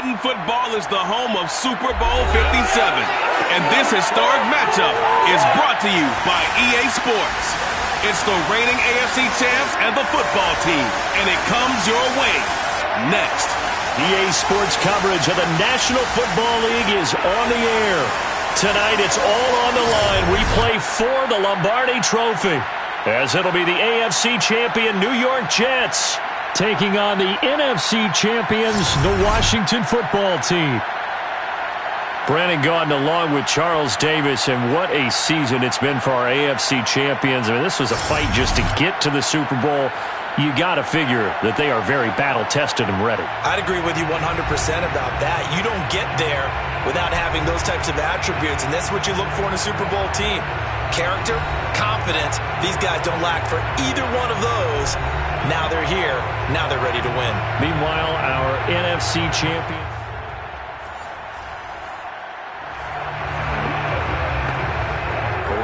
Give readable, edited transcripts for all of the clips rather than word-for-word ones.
Madden football is the home of Super Bowl 57. And this historic matchup is brought to you by EA Sports. It's the reigning AFC champs and the football team. And it comes your way next. EA Sports coverage of the National Football League is on the air. Tonight it's all on the line. We play for the Lombardi Trophy, as it'll be the AFC champion New York Jets taking on the NFC champions, the Washington Football Team. Brandon Gaudin along with Charles Davis, and what a season it's been for our AFC champions. I mean, this was a fight just to get to the Super Bowl. You got to figure that they are very battle-tested and ready. I'd agree with you 100% about that. You don't get there without having those types of attributes, and that's what you look for in a Super Bowl team. Character, confidence. These guys don't lack for either one of those. Now they're here. Now they're ready to win. Meanwhile, our NFC champion.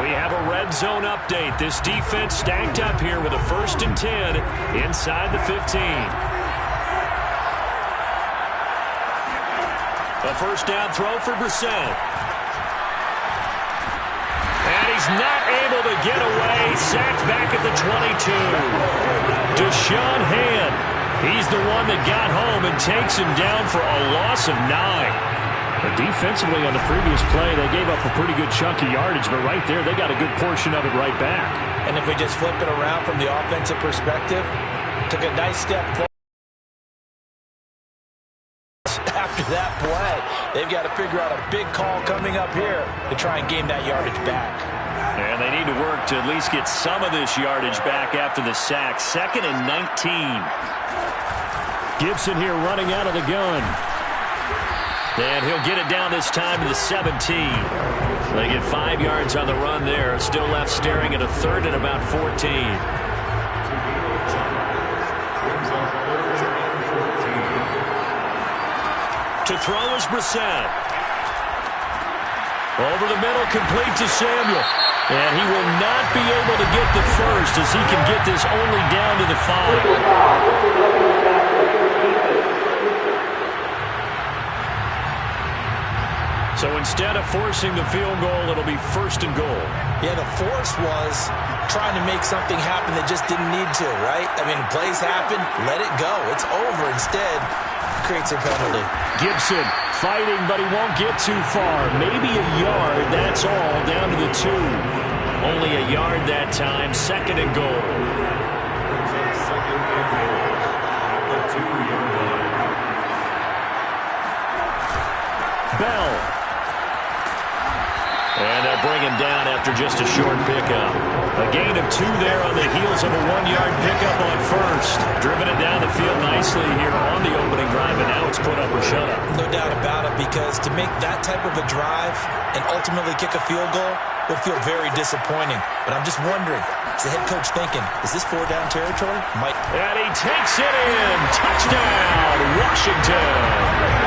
We have a red zone update. This defense stacked up here with a 1st and 10 inside the 15. A first down throw for Brissett. And he's not able to get away. Sacked back at the 22. Deshaun Hand. He's the one that got home and takes him down for a loss of 9. But defensively on the previous play, they gave up a pretty good chunk of yardage, but right there, they got a good portion of it right back. And if we just flip it around from the offensive perspective, took a nice step forward. After that play, they've got to figure out a big call coming up here to try and gain that yardage back. And they need to work to at least get some of this yardage back after the sack. 2nd and 19. Gibson here running out of the gun. And he'll get it down this time to the 17. They get 5 yards on the run there. Still left staring at a 3rd and about 14. To throw is Brissett. Over the middle, complete to Samuel. And he will not be able to get the first, as he can get this only down to the 5. So instead of forcing the field goal, it'll be 1st and goal. Yeah, the force was trying to make something happen that just didn't need to, right? I mean, plays happen, let it go. It's over. Instead, creates a penalty. Gibson fighting, but he won't get too far. Maybe a yard, that's all, down to the 2. Only a yard that time, 2nd and goal. Bell. And they'll bring him down after just a short pickup. A gain of 2 there on the heels of a 1-yard pickup on 1st. Driven it down the field nicely here on the opening drive, and now it's put up or shut up. No doubt about it, because to make that type of a drive and ultimately kick a field goal would feel very disappointing. But I'm just wondering, is the head coach thinking, is this 4-down territory? Might. And he takes it in. Touchdown, Washington.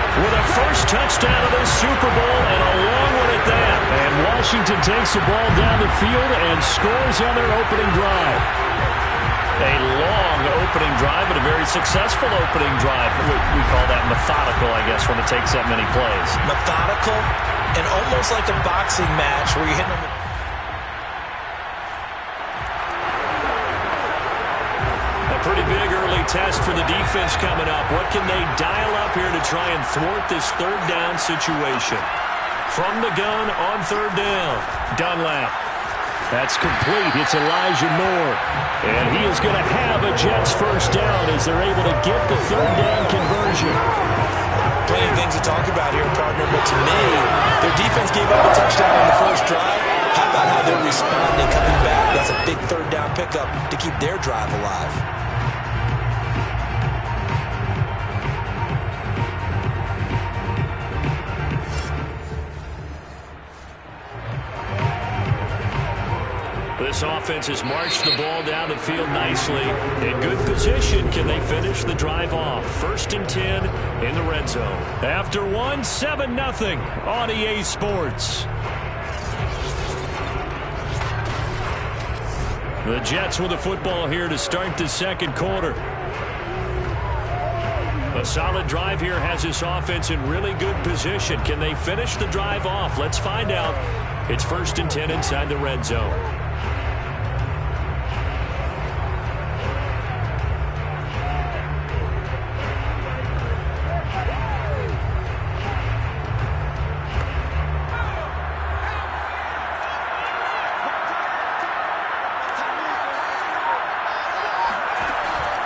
With a first touchdown of this Super Bowl, and a long one at that. And Washington takes the ball down the field and scores on their opening drive. A long opening drive, but a very successful opening drive. We call that methodical, I guess, when it takes that many plays. Methodical and almost like a boxing match where you hit them. Pretty big early test for the defense coming up. What can they dial up here to try and thwart this 3rd down situation? From the gun on 3rd down. Dunlap. That's complete. It's Elijah Moore. And he is going to have a Jets first down as they're able to get the 3rd down conversion. Plenty of things to talk about here, partner, but to me, their defense gave up a touchdown on the first drive. How about how they're responding, coming back? That's a big 3rd down pickup to keep their drive alive. This offense has marched the ball down the field nicely. In good position, can they finish the drive off? 1st and 10 in the red zone. After 1, 7-0 on EA Sports. The Jets with the football here to start the 2nd quarter. A solid drive here has this offense in really good position. Can they finish the drive off? Let's find out. It's 1st and 10 inside the red zone.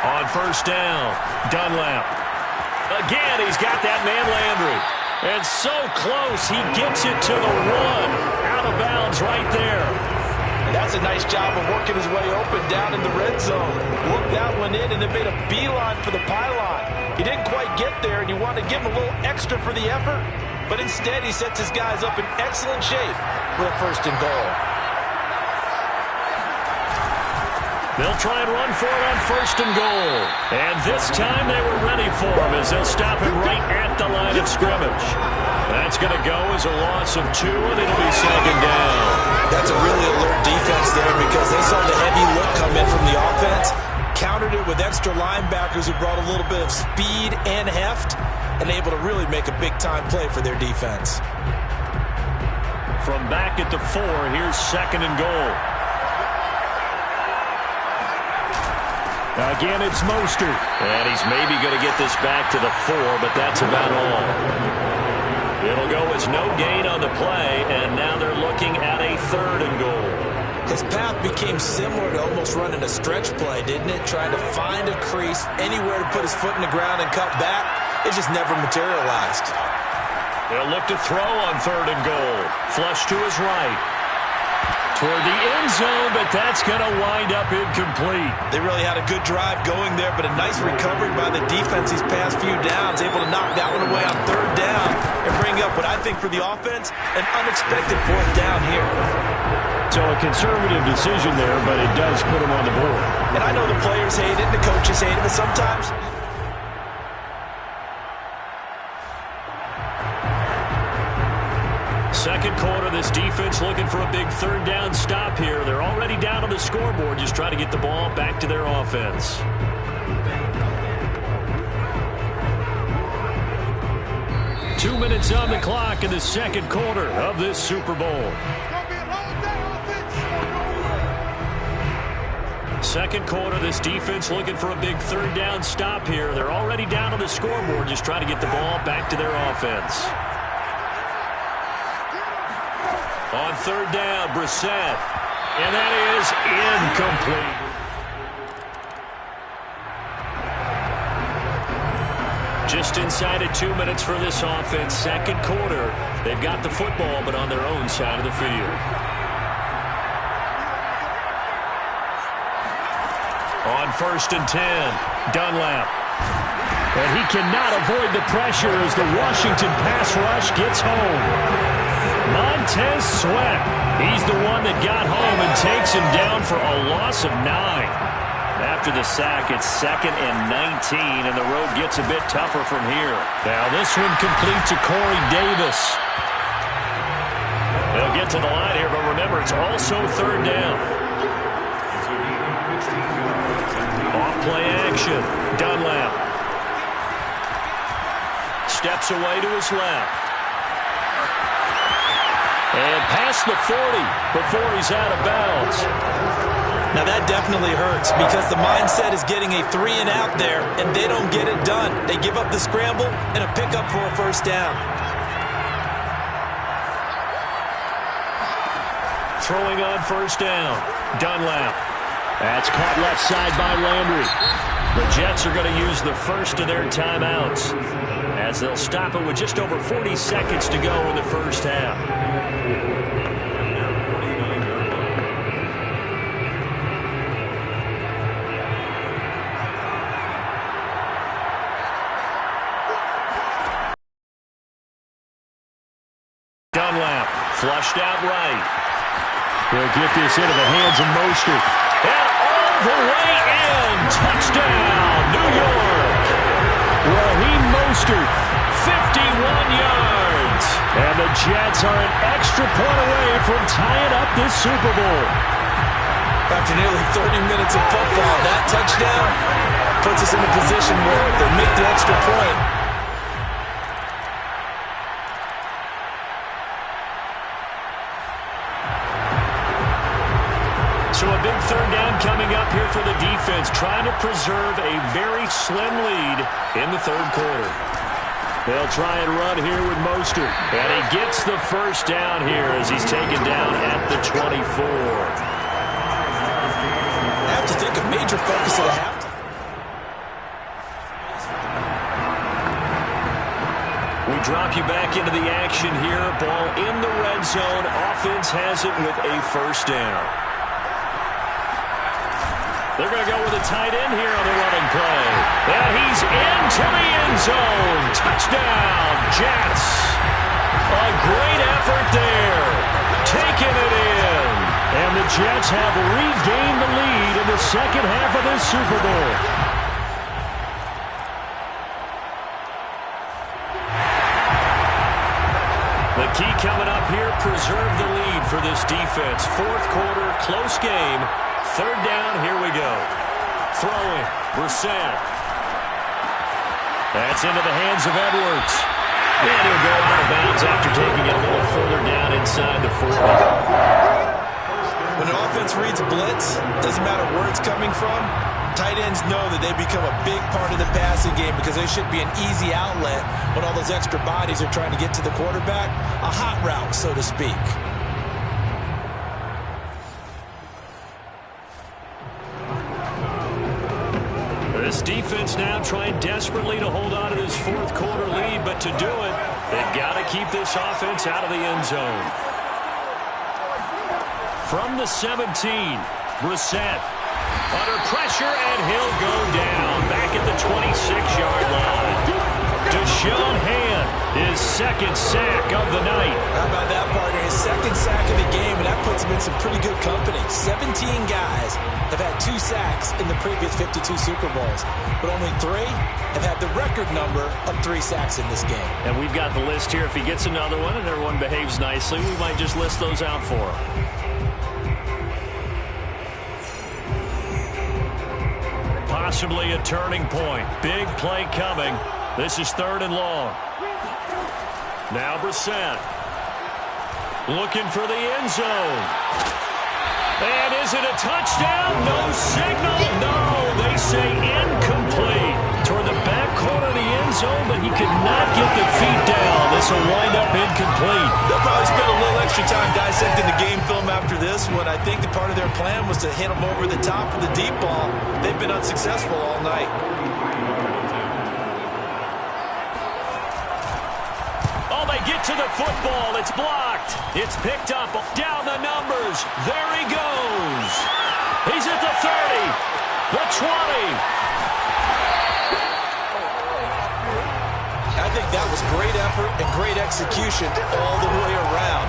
On 1st down, Dunlap. Again, he's got that man Landry. And so close, he gets it to the 1. Out of bounds right there. And that's a nice job of working his way open down in the red zone. Looked that one in and then made a beeline for the pylon. He didn't quite get there, and you want to give him a little extra for the effort. But instead, he sets his guys up in excellent shape for a 1st and goal. They'll try and run for it on 1st and goal. And this time they were ready for him as they'll stop him right at the line of scrimmage. That's going to go as a loss of 2, and it'll be 2nd down. That's a really alert defense there because they saw the heavy look come in from the offense, countered it with extra linebackers who brought a little bit of speed and heft, and able to really make a big-time play for their defense. From back at the 4, here's 2nd and goal. Again, it's Mostert. And he's maybe going to get this back to the 4, but that's about all. It'll go as no gain on the play, and now they're looking at a 3rd and goal. His path became similar to almost running a stretch play, didn't it? Trying to find a crease, anywhere to put his foot in the ground and cut back. It just never materialized. They'll look to throw on 3rd and goal. Flush to his right. Toward the end zone, but that's going to wind up incomplete. They really had a good drive going there, but a nice recovery by the defense these past few downs, able to knock that one away on 3rd down and bring up what I think for the offense, an unexpected 4th down here. So a conservative decision there, but it does put them on the board. And I know the players hate it and the coaches hate it, but sometimes... Second quarter, this defense looking for a big 3rd down stop here. They're already down on the scoreboard, just trying to get the ball back to their offense. Two minutes on the clock in the second quarter of this Super Bowl. Second quarter, this defense looking for a big 3rd down stop here. They're already down on the scoreboard, just trying to get the ball back to their offense. On 3rd down, Brissett. And that is incomplete. Just inside of 2 minutes for this offense. Second quarter. They've got the football, but on their own side of the field. On 1st and 10, Dunlap. And he cannot avoid the pressure as the Washington pass rush gets home. Montez Sweat. He's the one that got home and takes him down for a loss of 9. After the sack, it's 2nd and 19, and the road gets a bit tougher from here. Now this one complete to Corey Davis. They'll get to the line here, but remember, it's also 3rd down. Off play action. Dunlap. Steps away to his left. And past the 40 before he's out of bounds. Now that definitely hurts because the mindset is getting a 3 and out there, and they don't get it done. They give up the scramble and a pickup for a 1st down. Throwing on 1st down, Dunlap. That's caught left side by Landry. The Jets are going to use the first of their timeouts as they'll stop it with just over 40 seconds to go in the first half. Dunlap flushed out right. He'll get this into the hands of Mostert. And all the way in. Touchdown, New York. Raheem Mostert, 51 yards. And the Jets are an extra point away from tying up this Super Bowl. After nearly 30 minutes of football, that touchdown puts us in a position where they make the extra point. So a big third down coming up here for the defense, trying to preserve a very slim lead in the third quarter. They'll try and run here with Mostert. And he gets the first down here as he's taken down at the 24. I have to think a major focus at a halftime. We drop you back into the action here. Ball in the red zone. Offense has it with a first down. They're going to go with a tight end here on the running play. And he's into the end zone. Touchdown, Jets. A great effort there. Taking it in. And the Jets have regained the lead in the second half of this Super Bowl. The key coming up here, preserve the lead for this defense. Fourth quarter, close game. Third down, here we go. Throwing, Brissett. That's into the hands of Edwards. And he'll go out of bounds after taking it a little further down inside the 40. When an offense reads blitz, doesn't matter where it's coming from, tight ends know that they become a big part of the passing game because they should be an easy outlet when all those extra bodies are trying to get to the quarterback. A hot route, so to speak. This defense now trying desperately to hold on to this fourth quarter lead, but to do it, they've got to keep this offense out of the end zone. From the 17, Brissett under pressure, and he'll go down back at the 26-yard line. Deshaun Hand, his second sack of the night. How about that, partner? His second sack of the game, and that puts him in some pretty good company. 17 guys have had 2 sacks in the previous 52 Super Bowls, but only 3 have had the record number of 3 sacks in this game. And we've got the list here. If he gets another one and everyone behaves nicely, we might just list those out for him. Possibly a turning point. Big play coming. This is third and long. Now Brissett looking for the end zone. And is it a touchdown? No signal. No, they say incomplete. Toward the back corner of the end zone, but he could not get the feet down. This will wind up incomplete. They'll probably spend a little extra time dissecting the game film after this one. I think that part of their plan was to hit him over the top of the deep ball. They've been unsuccessful all night. Oh, they get to the football. It's blocked. It's picked up. Down the numbers. There he goes. He's at the 30, the 20. I think that was great effort and great execution all the way around.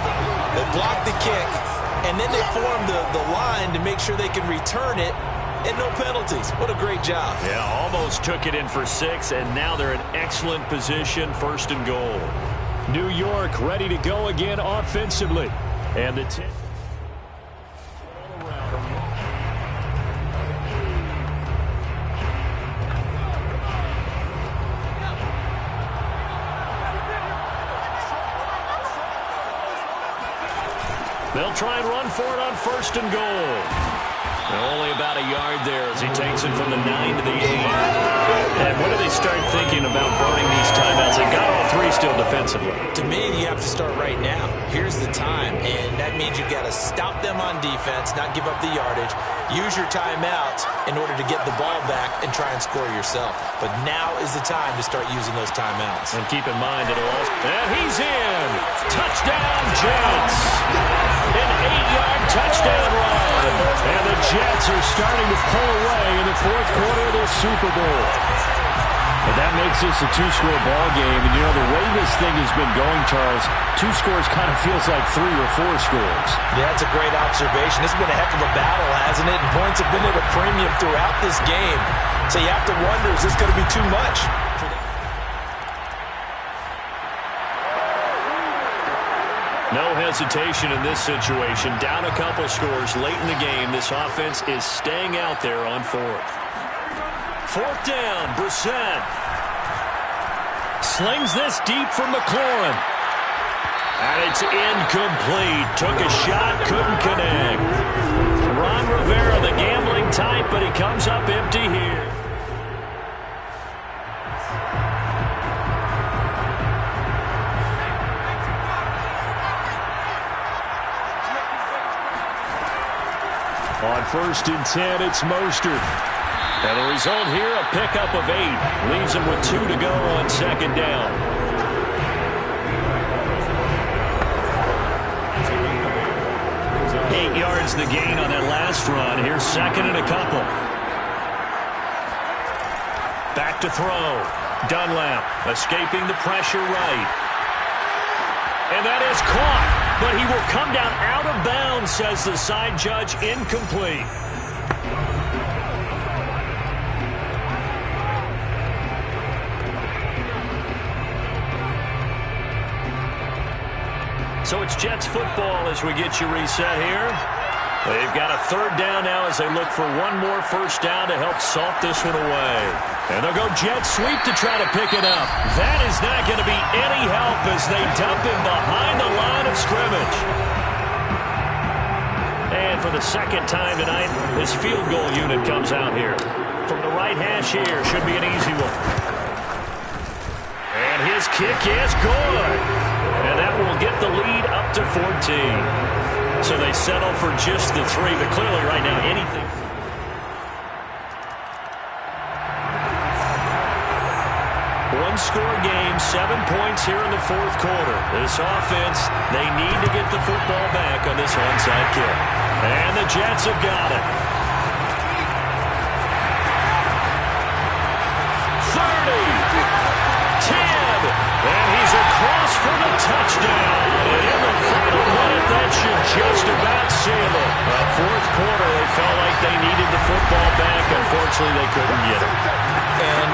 They blocked the kick, and then they formed the line to make sure they can return it, and no penalties. What a great job. Yeah, almost took it in for 6, and now they're in excellent position, first and goal. New York ready to go again offensively. And the 10. They'll try and run for it on first and goal. And only about a yard there as he takes it from the 9 to the 8. And when do they start thinking about burning these timeouts? They got all 3 still defensively. To me, you have to start right now. Here's the time, and that means you've got to stop them on defense, not give up the yardage. Use your timeouts in order to get the ball back and try and score yourself. But now is the time to start using those timeouts. And keep in mind, it'll also... And he's in! Touchdown, Jets! An 8-yard touchdown run. And the Jets are starting to pull away in the fourth quarter of this Super Bowl. And that makes this a 2-score ball game. And, you know, the way this thing has been going, Charles, 2 scores kind of feels like 3 or 4 scores. Yeah, that's a great observation. This has been a heck of a battle, hasn't it? And points have been at a premium throughout this game. So you have to wonder, is this going to be too much? No hesitation in this situation. Down a couple scores late in the game. This offense is staying out there on fourth. Fourth down, Brissett. Slings this deep for McLaurin. And it's incomplete. Took a shot, couldn't connect. Ron Rivera, the gambling type, but he comes up empty here. On 1st and 10, it's Mostert. And the result here, a pickup of 8. Leaves him with 2 to go on 2nd down. Eight yards the gain on that last run. Here's 2nd and a couple. Back to throw. Dunlap escaping the pressure right. And that is caught. But he will come down out of bounds, says the side judge. Incomplete. So it's Jets football as we get you reset here. They've got a 3rd down now as they look for one more 1st down to help salt this one away. And they'll go jet sweep to try to pick it up. That is not going to be any help as they dump him behind the line of scrimmage. And for the 2nd time tonight, his field goal unit comes out here. From the right hash here, should be an easy one. And his kick is good. And that will get the lead up to 14. So they settle for just the 3, but clearly right now anything. One-score game, 7 points here in the 4th quarter. This offense, they need to get the football back on this onside kick. And the Jets have got it. 30, 10, and he's across for the touchdown. And in the final minute, that should just about seal it. 4th quarter, they felt like they needed the football back. Unfortunately, they couldn't get it. And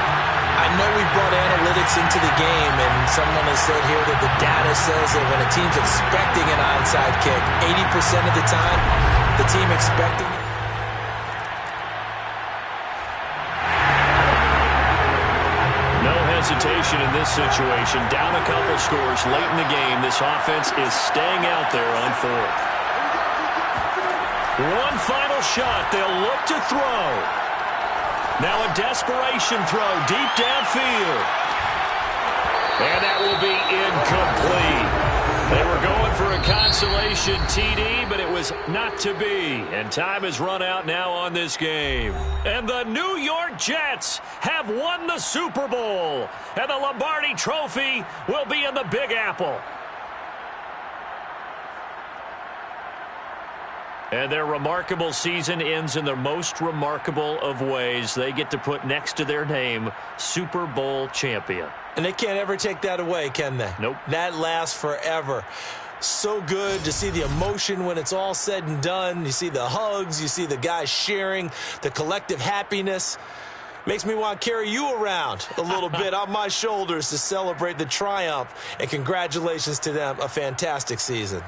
I know we brought analytics into the game, and someone has said here that the data says that when a team's expecting an onside kick, 80% of the time, the team expecting it. No hesitation in this situation. Down a couple scores late in the game. This offense is staying out there on 4th. One final shot. They'll look to throw. Now a desperation throw deep downfield. And that will be incomplete. They were going for a consolation TD, but it was not to be. And time has run out now on this game. And the New York Jets have won the Super Bowl. And the Lombardi Trophy will be in the Big Apple. And their remarkable season ends in the most remarkable of ways. They get to put next to their name, Super Bowl champion. And they can't ever take that away, can they? Nope. That lasts forever. So good to see the emotion when it's all said and done. You see the hugs. You see the guys sharing, the collective happiness. Makes me want to carry you around a little bit on my shoulders to celebrate the triumph. And congratulations to them. A fantastic season.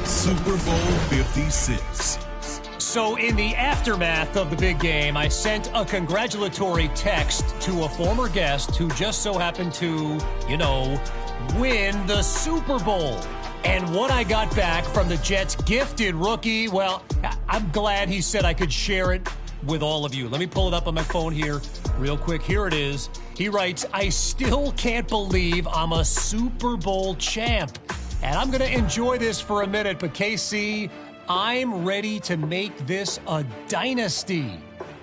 Super Bowl 56. So in the aftermath of the big game, I sent a congratulatory text to a former guest who just so happened to, win the Super Bowl. And what I got back from the Jets' gifted rookie, well, I'm glad he said I could share it with all of you. Let me pull it up on my phone here real quick. Here it is. He writes, I still can't believe I'm a Super Bowl champ. And I'm going to enjoy this for a minute, but KC, I'm ready to make this a dynasty.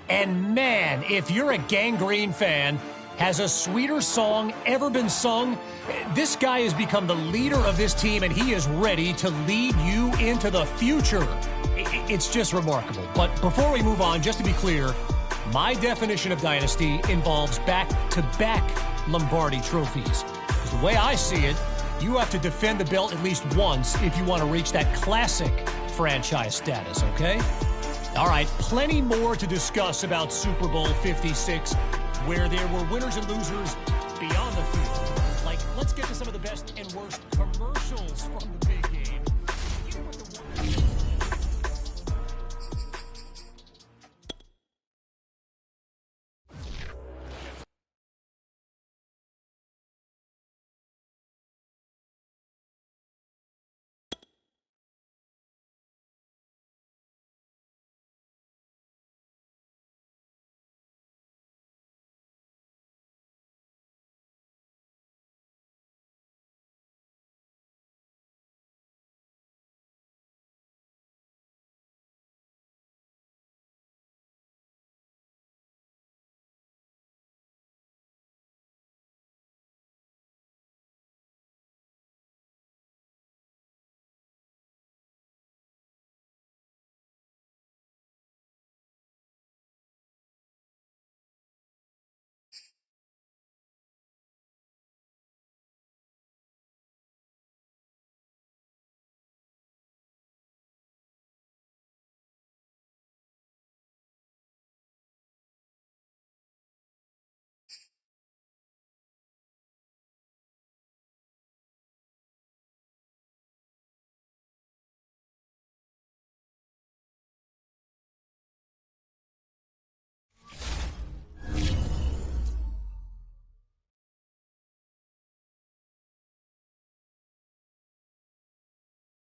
And man, if you're a Gangrene fan, has a sweeter song ever been sung? This guy has become the leader of this team, and he is ready to lead you into the future. It's just remarkable. But before we move on, just to be clear, my definition of dynasty involves back-to-back Lombardi trophies. The way I see it, you have to defend the belt at least once if you want to reach that classic franchise status, okay? All right, plenty more to discuss about Super Bowl 56, where there were winners and losers beyond the field. Like, let's get to some of the best and worst commercials from the big